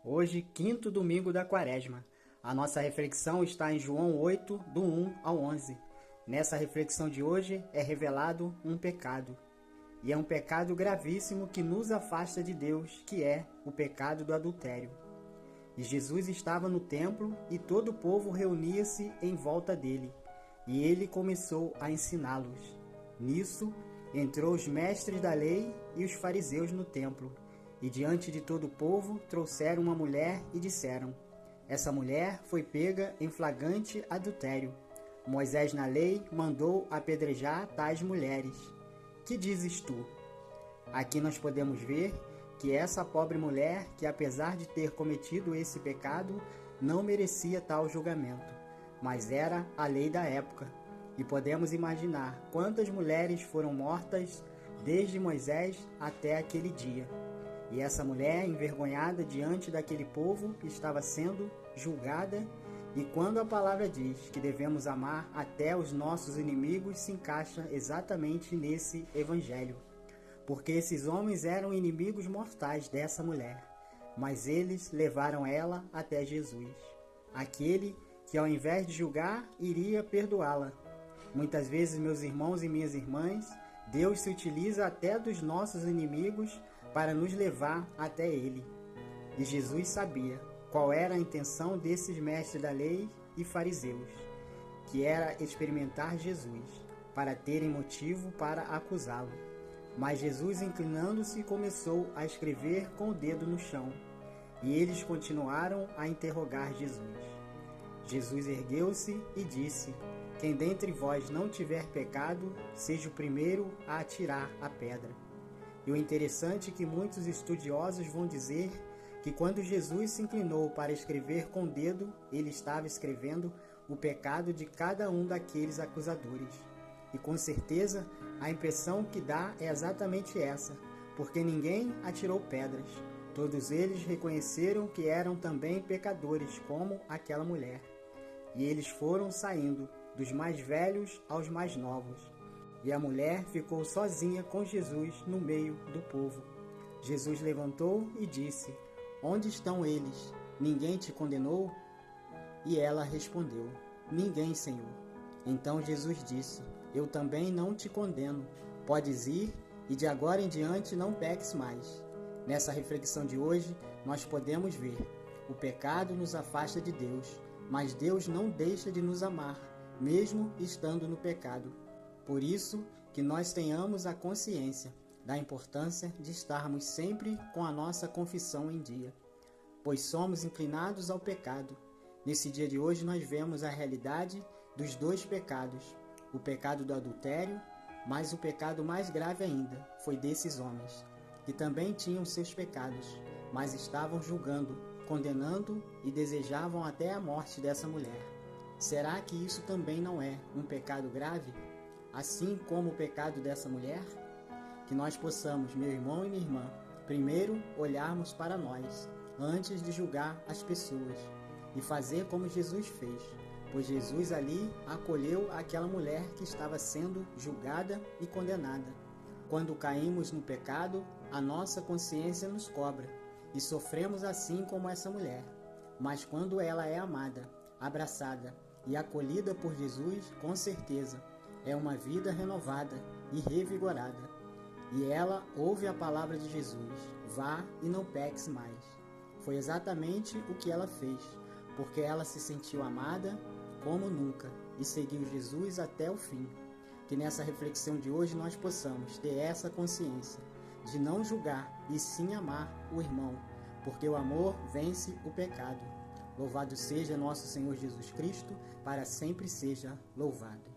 Hoje, quinto domingo da Quaresma. A nossa reflexão está em João 8, do 1 ao 11. Nessa reflexão de hoje é revelado um pecado. E é um pecado gravíssimo que nos afasta de Deus, que é o pecado do adultério. E Jesus estava no templo e todo o povo reunia-se em volta dele. E ele começou a ensiná-los. Nisso, entrou os mestres da lei e os fariseus no templo. E diante de todo o povo trouxeram uma mulher e disseram: essa mulher foi pega em flagrante adultério. Moisés na lei mandou apedrejar tais mulheres. Que dizes tu? Aqui nós podemos ver que essa pobre mulher, que apesar de ter cometido esse pecado, não merecia tal julgamento, mas era a lei da época. E podemos imaginar quantas mulheres foram mortas desde Moisés até aquele dia. E essa mulher, envergonhada diante daquele povo, estava sendo julgada. E quando a palavra diz que devemos amar até os nossos inimigos, se encaixa exatamente nesse evangelho. Porque esses homens eram inimigos mortais dessa mulher, mas eles levaram ela até Jesus, aquele que ao invés de julgar, iria perdoá-la. Muitas vezes, meus irmãos e minhas irmãs, Deus se utiliza até dos nossos inimigos para nos levar até Ele. E Jesus sabia qual era a intenção desses mestres da lei e fariseus, que era experimentar Jesus, para terem motivo para acusá-lo. Mas Jesus, inclinando-se, começou a escrever com o dedo no chão, e eles continuaram a interrogar Jesus. Jesus ergueu-se e disse: quem dentre vós não tiver pecado, seja o primeiro a atirar a pedra. E o interessante é que muitos estudiosos vão dizer que quando Jesus se inclinou para escrever com o dedo, ele estava escrevendo o pecado de cada um daqueles acusadores. E com certeza a impressão que dá é exatamente essa, porque ninguém atirou pedras. Todos eles reconheceram que eram também pecadores, como aquela mulher. E eles foram saindo, dos mais velhos aos mais novos. E a mulher ficou sozinha com Jesus no meio do povo. Jesus levantou e disse: onde estão eles? Ninguém te condenou? E ela respondeu: ninguém, Senhor. Então Jesus disse: eu também não te condeno. Podes ir e de agora em diante não peques mais. Nessa reflexão de hoje, nós podemos ver: o pecado nos afasta de Deus, mas Deus não deixa de nos amar, mesmo estando no pecado. Por isso que nós tenhamos a consciência da importância de estarmos sempre com a nossa confissão em dia, pois somos inclinados ao pecado. Nesse dia de hoje nós vemos a realidade dos dois pecados, o pecado do adultério, mas o pecado mais grave ainda foi desses homens, que também tinham seus pecados, mas estavam julgando, condenando e desejavam até a morte dessa mulher. Será que isso também não é um pecado grave, assim como o pecado dessa mulher? Que nós possamos, meu irmão e minha irmã, primeiro olharmos para nós, antes de julgar as pessoas, e fazer como Jesus fez, pois Jesus ali acolheu aquela mulher que estava sendo julgada e condenada. Quando caímos no pecado, a nossa consciência nos cobra, e sofremos assim como essa mulher. Mas quando ela é amada, abraçada e acolhida por Jesus, com certeza, é uma vida renovada e revigorada. E ela ouve a palavra de Jesus: vá e não peques mais. Foi exatamente o que ela fez, porque ela se sentiu amada como nunca e seguiu Jesus até o fim. Que nessa reflexão de hoje nós possamos ter essa consciência de não julgar e sim amar o irmão, porque o amor vence o pecado. Louvado seja nosso Senhor Jesus Cristo, para sempre seja louvado.